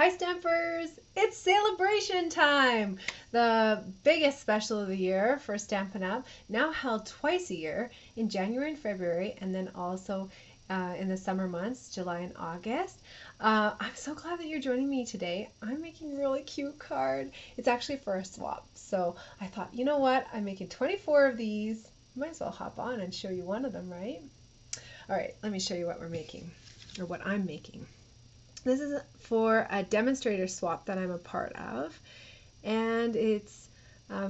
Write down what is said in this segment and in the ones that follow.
Hi Stampers! It's Sale-A-Bration time! The biggest special of the year for Stampin' Up! Now held twice a year in January and February, and then also in the summer months, July and August. I'm so glad that you're joining me today. I'm making a really cute card. It's actually for a swap. So I thought, you know what? I'm making 24 of these. Might as well hop on and show you one of them, right? All right, let me show you what we're making, or what I'm making. This is for a demonstrator swap that I'm a part of, and it's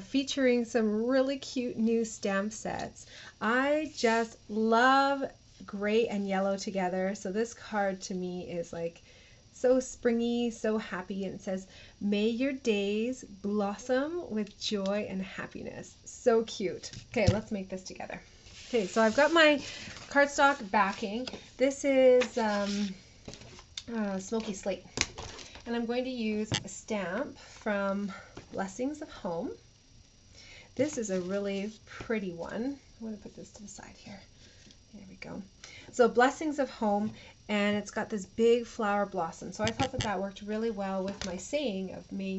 featuring some really cute new stamp sets. I just love gray and yellow together, so this card to me is like so springy, so happy, and it says, "May your days blossom with joy and happiness." So cute. Okay, let's make this together. Okay, so I've got my cardstock backing. This is Smoky Slate, and I'm going to use a stamp from Blessings of Home. This is a really pretty one. I'm going to put this to the side here. There we go. So Blessings of Home, and it's got this big flower blossom. So I thought that that worked really well with my saying of may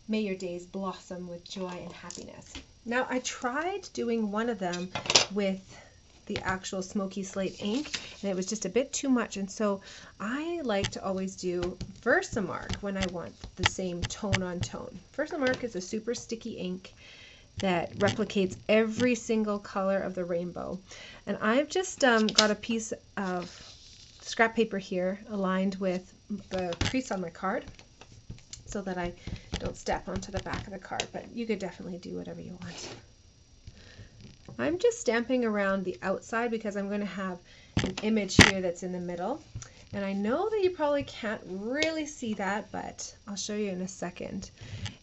your days blossom with joy and happiness. Now I tried doing one of them with the actual Smoky Slate ink, and it was just a bit too much, and so I like to always do Versamark when I want the same tone on tone. Versamark is a super sticky ink that replicates every single color of the rainbow, and I've just got a piece of scrap paper here aligned with the crease on my card so that I don't step onto the back of the card, but you could definitely do whatever you want. I'm just stamping around the outside because I'm going to have an image here that's in the middle. And I know that you probably can't really see that, but I'll show you in a second.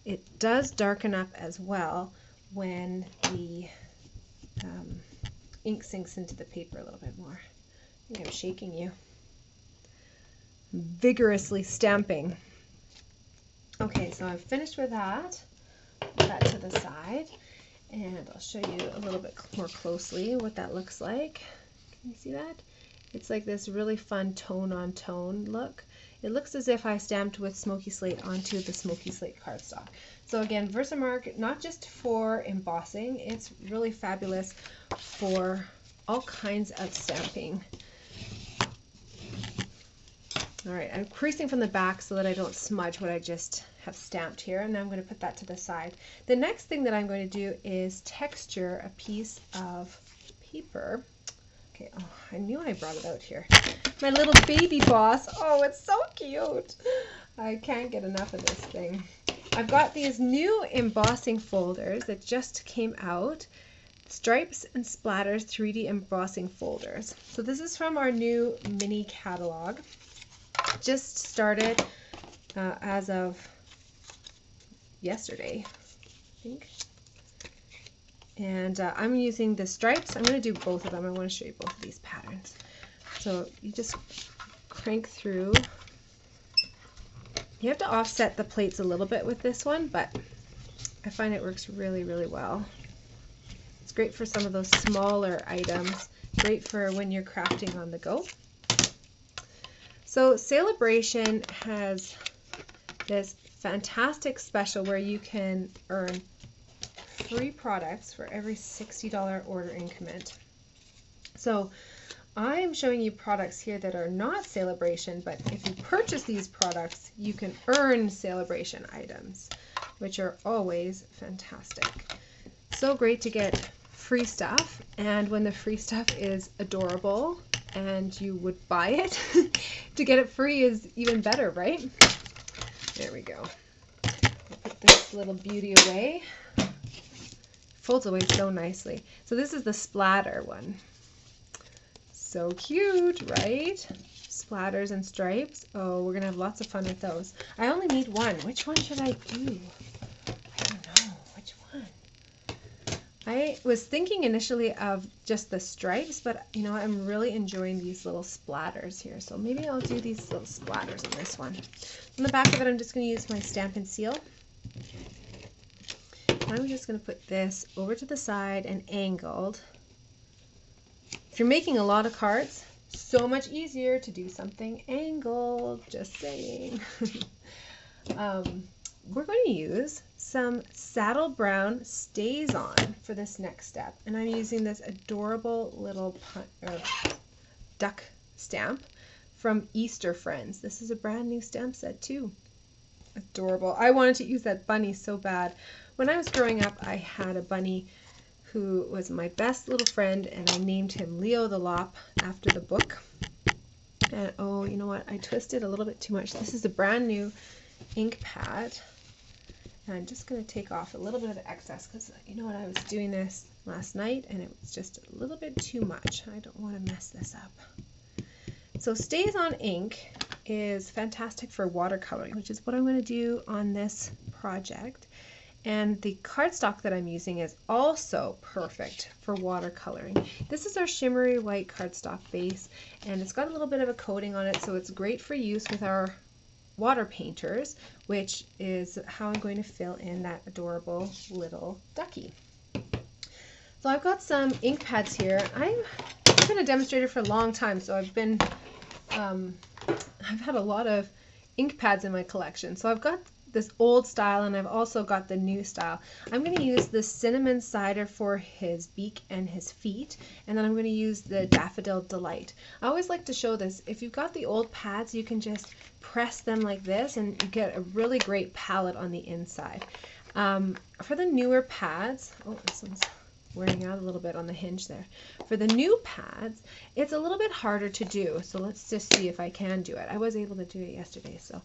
It does darken up as well when the ink sinks into the paper a little bit more. I think I'm shaking you. Vigorously stamping. Okay, so I've finished with that. Put that to the side. And I'll show you a little bit more closely what that looks like. Can you see that? It's like this really fun tone on tone look. It looks as if I stamped with Smoky Slate onto the Smoky Slate cardstock. So again, Versamark, not just for embossing, it's really fabulous for all kinds of stamping. All right, I'm creasing from the back so that I don't smudge what I just have stamped here, and I'm going to put that to the side. The next thing that I'm going to do is texture a piece of paper. Okay, oh, I knew I brought it out here. My little baby boss. Oh, it's so cute. I can't get enough of this thing. I've got these new embossing folders that just came out. Stripes and Splatters 3D embossing folders. So this is from our new mini catalog. Just started as of yesterday, I think. And I'm using the stripes. I'm going to do both of them. I want to show you both of these patterns. So you just crank through. You have to offset the plates a little bit with this one, but I find it works really, really well. It's great for some of those smaller items. Great for when you're crafting on the go. So Sale-A-Bration has this fantastic special where you can earn free products for every $60 order increment. So I'm showing you products here that are not Sale-A-Bration, but if you purchase these products, you can earn Sale-A-Bration items, which are always fantastic. So great to get free stuff, and when the free stuff is adorable and you would buy it, to get it free is even better, right? There we go. I'll put this little beauty away. Folds away so nicely. So this is the splatter one. So cute, right? Splatters and stripes. Oh, we're gonna have lots of fun with those. I only need one. Which one should I do? I don't know. Which one? I was thinking initially of just the stripes, but you know, I'm really enjoying these little splatters here. So maybe I'll do these little splatters on this one. On the back of it, I'm just going to use my Stampin' Seal. I'm just going to put this over to the side and angled. If you're making a lot of cards, so much easier to do something angled, just saying. We're going to use some Saddle Brown Stays-On for this next step. And I'm using this adorable little duck stamp from Easter Friends. This is a brand new stamp set too. Adorable. I wanted to use that bunny so bad. When I was growing up, I had a bunny who was my best little friend, and I named him Leo the Lop after the book. And oh, you know what? I twisted a little bit too much. This is a brand new ink pad. And I'm just going to take off a little bit of the excess because you know what? I was doing this last night and it was just a little bit too much. I don't want to mess this up. So Stays-On ink is fantastic for watercoloring, which is what I'm going to do on this project. And the cardstock that I'm using is also perfect for watercoloring. This is our shimmery white cardstock base, and it's got a little bit of a coating on it, so it's great for use with our water painters, which is how I'm going to fill in that adorable little ducky. So I've got some ink pads here. I've been a demonstrator for a long time, so I've had a lot of ink pads in my collection. So I've got this old style and I've also got the new style. I'm going to use the Cinnamon Cider for his beak and his feet, and then I'm going to use the Daffodil Delight. I always like to show this. If you've got the old pads, you can just press them like this and you get a really great palette on the inside. For the newer pads, oh, this one's wearing out a little bit on the hinge there. For the new pads, it's a little bit harder to do, so let's just see if I can do it. I was able to do it yesterday, so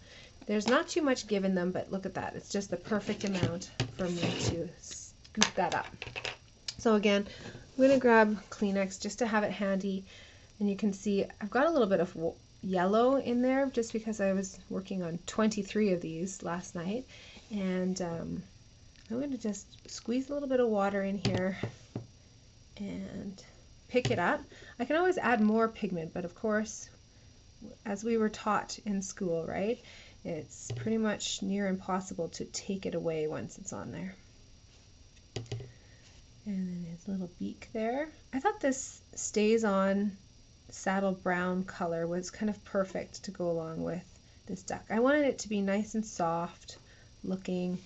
there's not too much given them, but look at that. It's just the perfect amount for me to scoop that up. So again, I'm going to grab Kleenex just to have it handy, and you can see I've got a little bit of yellow in there just because I was working on 23 of these last night, and I'm going to just squeeze a little bit of water in here and pick it up. I can always add more pigment, but of course, as we were taught in school, right, it's pretty much near impossible to take it away once it's on there. And then his little beak there. I thought this Stays-On saddle brown color was kind of perfect to go along with this duck. I wanted it to be nice and soft looking.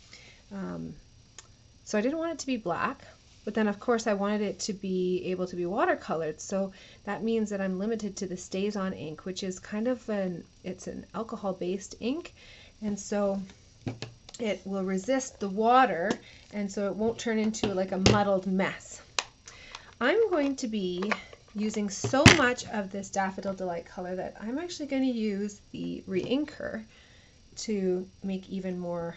So I didn't want it to be black, but then of course I wanted it to be able to be watercolored. So that means that I'm limited to the Stays-On ink, which is kind of it's an alcohol-based ink, and so it will resist the water, and so it won't turn into like a muddled mess. I'm going to be using so much of this Daffodil Delight color that I'm actually going to use the re-inker to make even more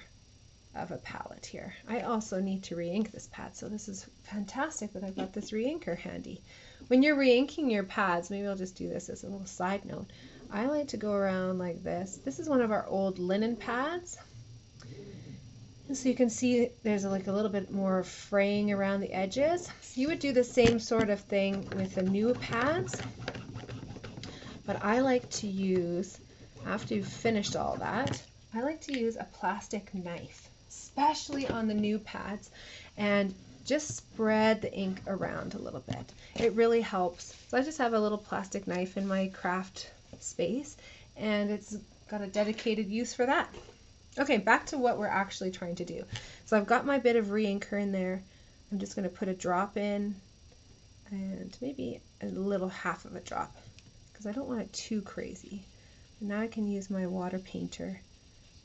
of a palette here. I also need to re-ink this pad, so this is fantastic that I've got this re-inker handy. When you're re-inking your pads, maybe I'll just do this as a little side note, I like to go around like this. This is one of our old linen pads. And so you can see there's like a little bit more fraying around the edges. You would do the same sort of thing with the new pads, but I like to use, after you've finished all that, I like to use a plastic knife, especially on the new pads, and just spread the ink around a little bit. It really helps. So I just have a little plastic knife in my craft space, and it's got a dedicated use for that. Okay, back to what we're actually trying to do. So I've got my bit of re-inker in there. I'm just going to put a drop in, and maybe a little half of a drop, because I don't want it too crazy. And now I can use my water painter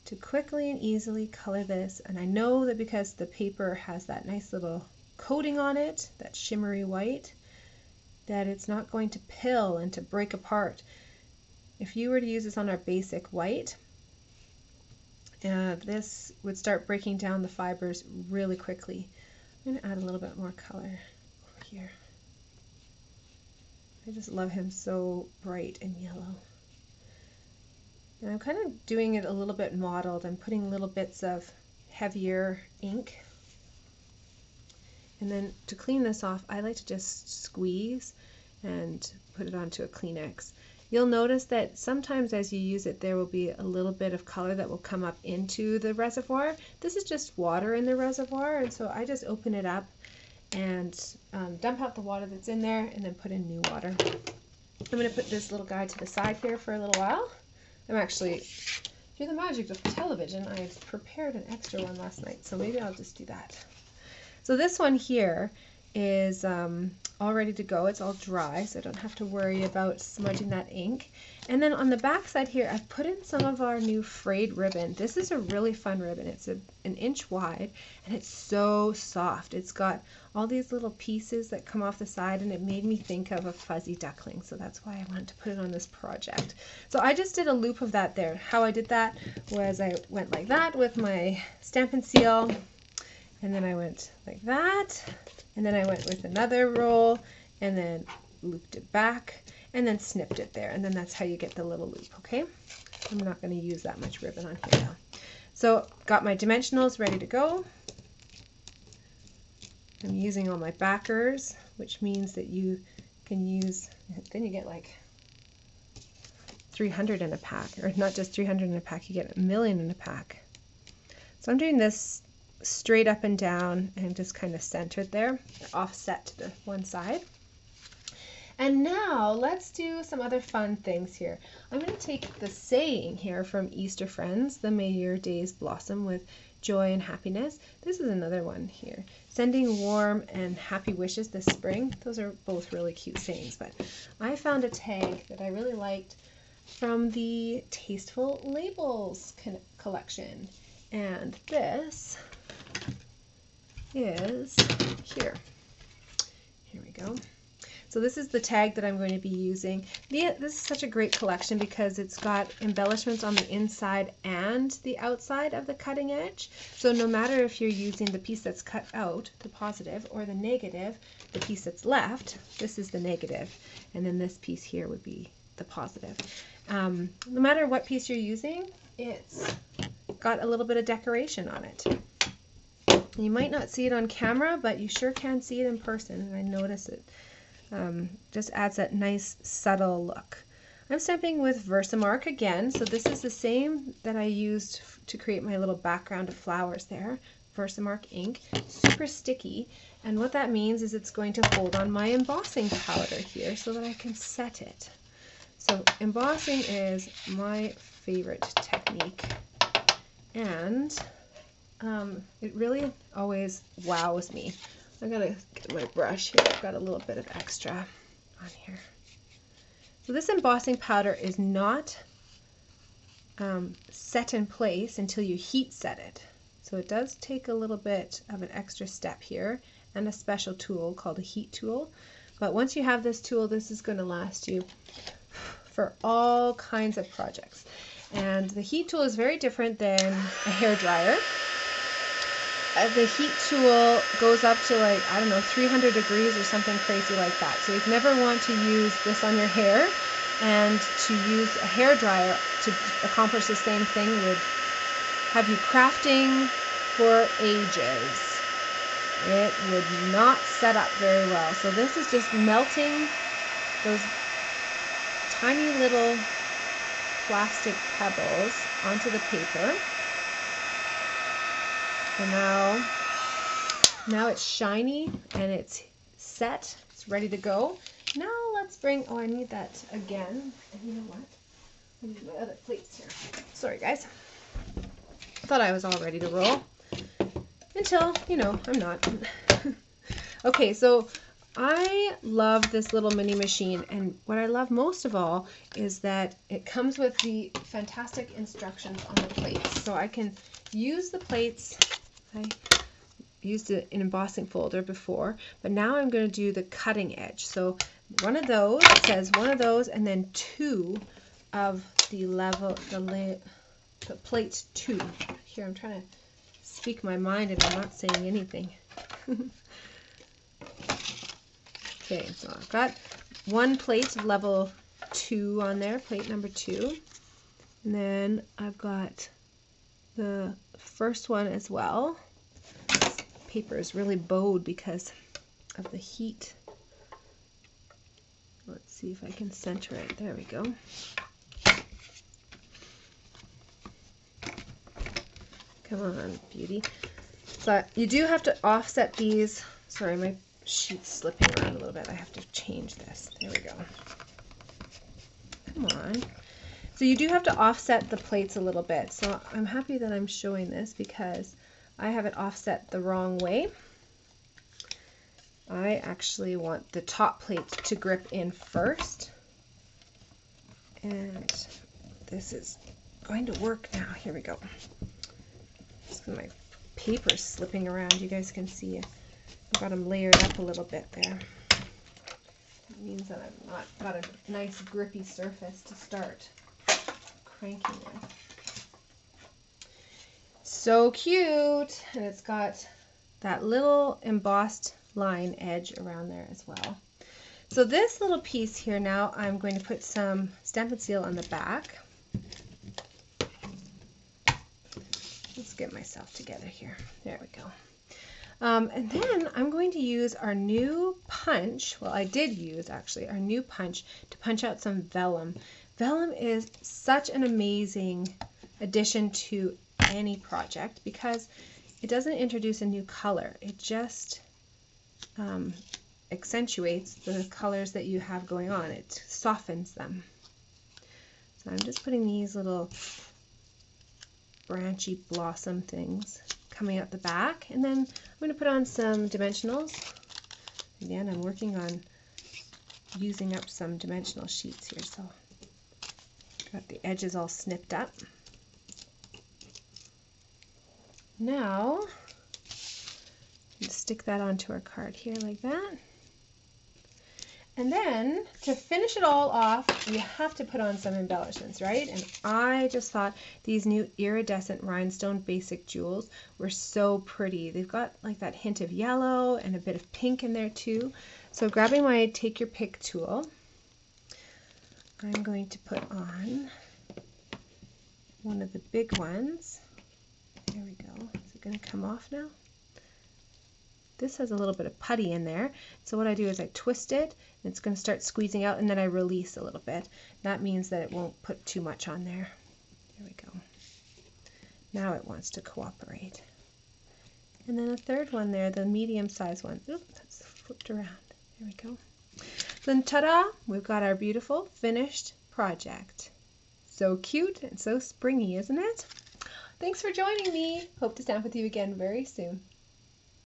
to quickly and easily color this, and I know that because the paper has that nice little coating on it, that shimmery white, that it's not going to pill and to break apart. If you were to use this on our basic white, this would start breaking down the fibers really quickly. I'm going to add a little bit more color over here. I just love him so bright and yellow. And I'm kind of doing it a little bit mottled. I'm putting little bits of heavier ink. And then to clean this off, I like to just squeeze and put it onto a Kleenex. You'll notice that sometimes as you use it, there will be a little bit of color that will come up into the reservoir. This is just water in the reservoir, and so I just open it up and dump out the water that's in there and then put in new water. I'm going to put this little guy to the side here for a little while. I'm actually, through the magic of television, I prepared an extra one last night, so maybe I'll just do that. So this one here is all ready to go. It's all dry, so I don't have to worry about smudging that ink. And then on the back side here, I've put in some of our new frayed ribbon. This is a really fun ribbon. It's an inch wide, and it's so soft. It's got all these little pieces that come off the side, and it made me think of a fuzzy duckling, so that's why I wanted to put it on this project. So I just did a loop of that there. How I did that was I went like that with my Stampin' Seal, and then I went like that, and then I went with another roll, and then looped it back, and then snipped it there, and then that's how you get the little loop, okay? I'm not going to use that much ribbon on here now. So got my dimensionals ready to go. I'm using all my backers, which means that you can use, then you get like 300 in a pack, or not just 300 in a pack, you get 1,000,000 in a pack. So I'm doing this straight up and down and just kind of centered there, offset to the one side. And now let's do some other fun things here. I'm going to take the saying here from Easter Friends, the May your days blossom with joy and happiness. This is another one here. Sending warm and happy wishes this spring. Those are both really cute sayings, but I found a tag that I really liked from the Tasteful Labels collection. And this is here. Here we go. So this is the tag that I'm going to be using. This is such a great collection because it's got embellishments on the inside and the outside of the cutting edge. So no matter if you're using the piece that's cut out, the positive, or the negative, the piece that's left, this is the negative, and then this piece here would be the positive. No matter what piece you're using, it's got a little bit of decoration on it. You might not see it on camera, but you sure can see it in person, and I notice it. Just adds that nice subtle look. I'm stamping with Versamark again, so this is the same that I used to create my little background of flowers there. Versamark ink, super sticky, and what that means is it's going to hold on my embossing powder here so that I can set it. So embossing is my favorite technique, and it really always wows me. I gotta get my brush here. I've got a little bit of extra on here. So this embossing powder is not set in place until you heat set it. So it does take a little bit of an extra step here and a special tool called a heat tool. But once you have this tool, this is going to last you for all kinds of projects. And the heat tool is very different than a hairdryer. The heat tool goes up to like, I don't know, 300 degrees or something crazy like that. So you'd never want to use this on your hair, and to use a hairdryer to accomplish the same thing would have you crafting for ages. It would not set up very well. So this is just melting those tiny little plastic pebbles onto the paper. And now it's shiny and it's set. It's ready to go. Now let's bring, oh, I need that again. And you know what? I need my other plates here. Sorry, guys. Thought I was all ready to roll. Until, you know, I'm not. Okay, so I love this little mini machine, and what I love most of all is that it comes with the fantastic instructions on the plates. So I can use the plates. I used an embossing folder before, but now I'm going to do the cutting edge. So one of those, it says one of those, and then two of the the plate 2. Here, I'm trying to speak my mind and I'm not saying anything. Okay, so I've got one plate of level 2 on there, plate number 2. And then I've got the first one as well. This paper is really bowed because of the heat. Let's see if I can center it. There we go. Come on, beauty. So you do have to offset these. Sorry, my sheet's slipping around a little bit. I have to change this. There we go. Come on. So you do have to offset the plates a little bit. So I'm happy that I'm showing this because I have it offset the wrong way. I actually want the top plate to grip in first. And this is going to work now. Here we go. Just my paper's slipping around. You guys can see I've got them layered up a little bit there. It means that I've not got a nice grippy surface to start cranking with. So cute! And it's got that little embossed line edge around there as well. So this little piece here now, I'm going to put some Stampin' Seal on the back. Let's get myself together here. There we go. And then I'm going to use our new punch. Well, I did use actually our new punch to punch out some vellum. Vellum is such an amazing addition to any project because it doesn't introduce a new color. It just accentuates the colors that you have going on. It softens them. So I'm just putting these little branchy blossom things coming out the back, and then I'm going to put on some dimensionals. Again, I'm working on using up some dimensional sheets here, so got the edges all snipped up. Now, let's stick that onto our card here like that. And then, to finish it all off, you have to put on some embellishments, right? And I just thought these new iridescent rhinestone basic jewels were so pretty. They've got like that hint of yellow and a bit of pink in there too. So grabbing my Take Your Pick tool, I'm going to put on one of the big ones. There we go. Is it going to come off now? This has a little bit of putty in there. So what I do is I twist it, and it's going to start squeezing out, and then I release a little bit. That means that it won't put too much on there. There we go. Now it wants to cooperate. And then a third one there, the medium-sized one. Oops, that's flipped around. There we go. Then ta-da! We've got our beautiful finished project. So cute and so springy, isn't it? Thanks for joining me. Hope to stamp with you again very soon.